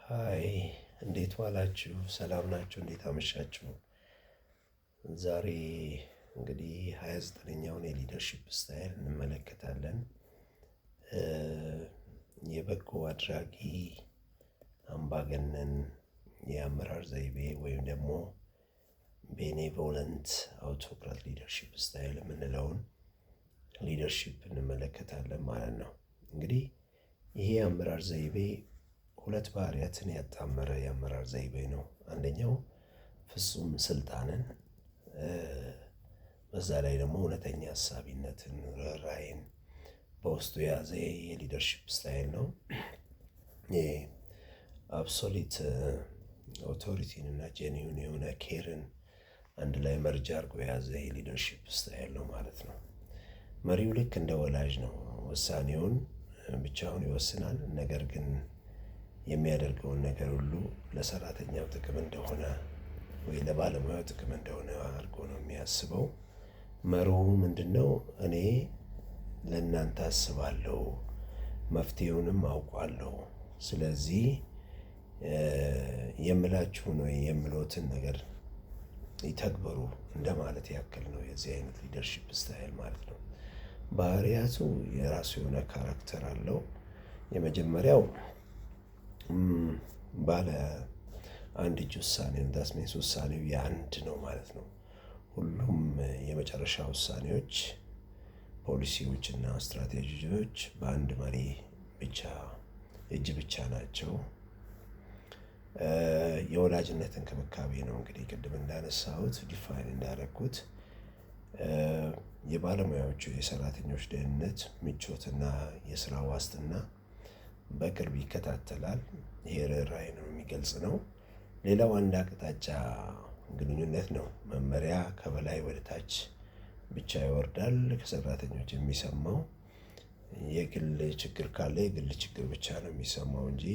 ሃይ እንዴት ዋላችሁ? ሰላም ናችሁ? እንዴት አመሻችሁ? ዛሬ እንግዲህ 29ኛውን የሊደርሺፕ ስታይል እንመለከታለን። የበጎ አድራጊ አምባገነን የአመራር ዘይቤ ወይም ደግሞ ቤኔቮለንት አውቶክራት ሊደርሺፕ ስታይል የምንለውን ሊደርሺፕ እንመለከታለን ማለት ነው። እንግዲህ ይሄ የአመራር ዘይቤ ሁለት ባህሪያትን ያጣመረ የአመራር ዘይቤ ነው። አንደኛው ፍጹም ስልጣንን በዛ ላይ ደግሞ እውነተኛ ሀሳቢነትን፣ ርህራሄን በውስጡ የያዘ የሊደርሺፕ ስታይል ነው። አብሶሊት ኦቶሪቲን እና ጄኒውን የሆነ ኬርን አንድ ላይ መርጃ አድርጎ የያዘ የሊደርሺፕ ስታይል ነው ማለት ነው። መሪው ልክ እንደ ወላጅ ነው። ውሳኔውን ብቻውን ይወስናል። ነገር ግን የሚያደርገውን ነገር ሁሉ ለሰራተኛው ጥቅም እንደሆነ ወይ ለባለሙያው ጥቅም እንደሆነ አድርጎ ነው የሚያስበው። መርሁ ምንድነው? እኔ ለእናንተ አስባለሁ፣ መፍትሄውንም አውቋለሁ። ስለዚህ የምላችሁን ወይ የምሎትን ነገር ይተግበሩ እንደማለት ያክል ነው የዚህ አይነት ሊደርሺፕ ስታይል ማለት ነው። ባህሪያቱ የራሱ የሆነ ካራክተር አለው። የመጀመሪያው ባለ አንድ እጅ ውሳኔ ዳስሜንስ ውሳኔው የአንድ ነው ማለት ነው። ሁሉም የመጨረሻ ውሳኔዎች፣ ፖሊሲዎች እና ስትራቴጂዎች በአንድ መሪ ብቻ እጅ ብቻ ናቸው። የወላጅነት እንክብካቤ ነው። እንግዲህ ቅድም እንዳነሳሁት ዲፋይን እንዳደረኩት የባለሙያዎቹ የሰራተኞች ደህንነት፣ ምቾትና የስራ ዋስትና በቅርብ ይከታተላል። ይሄ ርህራሄን ነው የሚገልጽ ነው። ሌላው አንድ አቅጣጫ ግንኙነት ነው። መመሪያ ከበላይ ወደ ታች ብቻ ይወርዳል። ከሰራተኞች የሚሰማው የግል ችግር ካለ የግል ችግር ብቻ ነው የሚሰማው እንጂ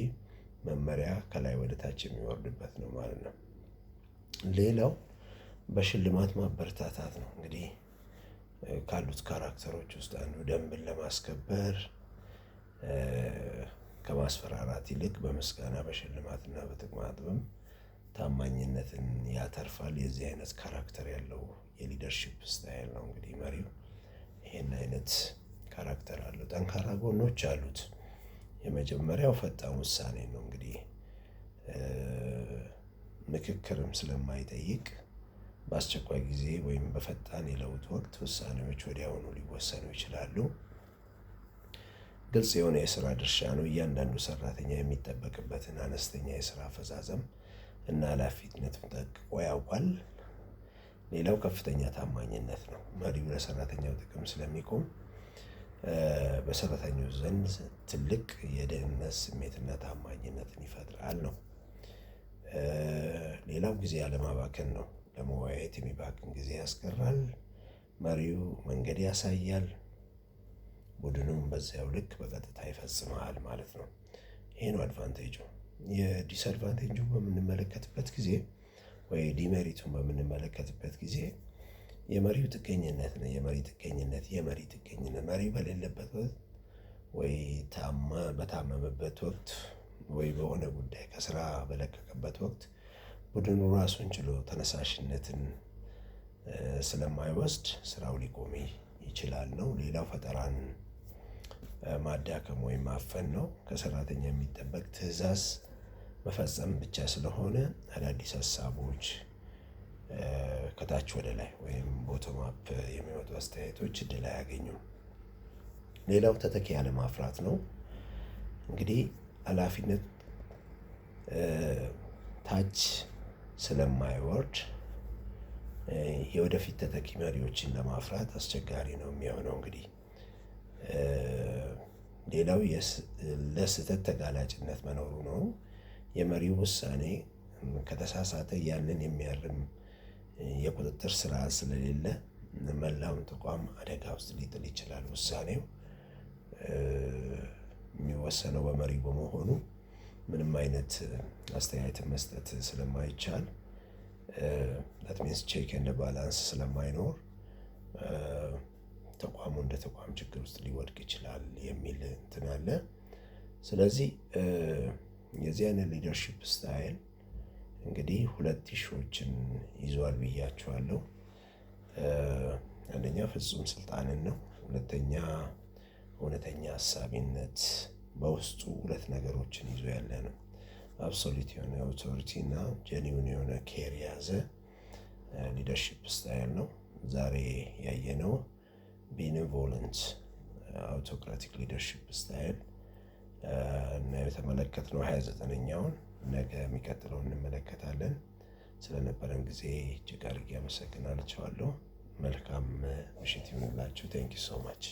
መመሪያ ከላይ ወደ ታች የሚወርድበት ነው ማለት ነው። ሌላው በሽልማት ማበረታታት ነው። እንግዲህ ካሉት ካራክተሮች ውስጥ አንዱ ደንብን ለማስከበር ከማስፈራራት ይልቅ በምስጋና በሽልማትና በጥቅማ ጥቅም ታማኝነትን ያተርፋል። የዚህ አይነት ካራክተር ያለው የሊደርሺፕ ስታይል ነው። እንግዲህ መሪው ይሄን አይነት ካራክተር አለው። ጠንካራ ጎኖች አሉት። የመጀመሪያው ፈጣን ውሳኔ ነው። እንግዲህ ምክክርም ስለማይጠይቅ በአስቸኳይ ጊዜ ወይም በፈጣን የለውጥ ወቅት ውሳኔዎች ወዲያውኑ ሊወሰኑ ይችላሉ። ግልጽ የሆነ የስራ ድርሻ ነው። እያንዳንዱ ሰራተኛ የሚጠበቅበትን አነስተኛ የስራ አፈጻጸም እና ኃላፊነቱን ጠንቅቆ ያውቃል። ሌላው ከፍተኛ ታማኝነት ነው። መሪው ለሰራተኛው ጥቅም ስለሚቆም በሰራተኞች ዘንድ ትልቅ የደህንነት ስሜትና ታማኝነትን ይፈጥራል ነው። ሌላው ጊዜ አለማባከን ነው። ለመወያየት የሚባክን ጊዜ ያስቀራል። መሪው መንገድ ያሳያል፣ ቡድኑም በዚያው ልክ በቀጥታ ይፈጽማል ማለት ነው። ይሄ ነው አድቫንቴጁ። የዲስአድቫንቴጁን በምንመለከትበት ጊዜ ወይ ዲሜሪቱን በምንመለከትበት ጊዜ የመሪው ጥገኝነት ነው። የመሪ ጥገኝነት መሪ በሌለበት ወቅት ወይ በታመመበት ወቅት ወይ በሆነ ጉዳይ ከስራ በለቀቀበት ወቅት ቡድኑ ራሱን ችሎ ተነሳሽነትን ስለማይወስድ ስራው ሊቆም ይችላል ነው። ሌላው ፈጠራን ማዳከም ወይም ማፈን ነው። ከሰራተኛ የሚጠበቅ ትዕዛዝ መፈጸም ብቻ ስለሆነ አዳዲስ ሀሳቦች ከታች ወደ ላይ ወይም ቦቶም አፕ የሚወጡ አስተያየቶች እድል አያገኙም። ሌላው ተተኪ አለማፍራት ነው። እንግዲህ ኃላፊነት ታች ስለማይወርድ የወደፊት ተተኪ መሪዎችን ለማፍራት አስቸጋሪ ነው የሚሆነው። እንግዲህ ሌላው ለስህተት ተጋላጭነት መኖሩ ነው። የመሪው ውሳኔ ከተሳሳተ ያንን የሚያርም የቁጥጥር ስርዓት ስለሌለ መላውን ተቋም አደጋ ውስጥ ሊጥል ይችላል። ውሳኔው የሚወሰነው በመሪው በመሆኑ ምንም አይነት አስተያየት መስጠት ስለማይቻል that means ቼክ ኤንድ ባላንስ ስለማይኖር ተቋሙ እንደ ተቋም ችግር ውስጥ ሊወድቅ ይችላል የሚል እንትን አለ። ስለዚህ የዚህ አይነት ሊደርሺፕ ስታይል እንግዲህ ሁለት ኢሹዎችን ይዟል ብያቸዋለሁ። አንደኛ ፍጹም ስልጣንን ነው። ሁለተኛ እውነተኛ ሀሳቢነት በውስጡ ሁለት ነገሮችን ይዞ ያለ ነው። አብሶሉት የሆነ አውቶሪቲ እና ጄኒውን የሆነ ኬር የያዘ ሊደርሺፕ ስታይል ነው። ዛሬ ያየነው ቤኔቮለንት አውቶክራቲክ ሊደርሺፕ ስታይል እና የተመለከትነው 29ኛውን ነገ የሚቀጥለውን እንመለከታለን። ስለነበረን ጊዜ እጅግ አድርጌ አመሰግናችኋለሁ። መልካም ምሽት ይሁንላችሁ። ቴንክ ዩ ሶ ማች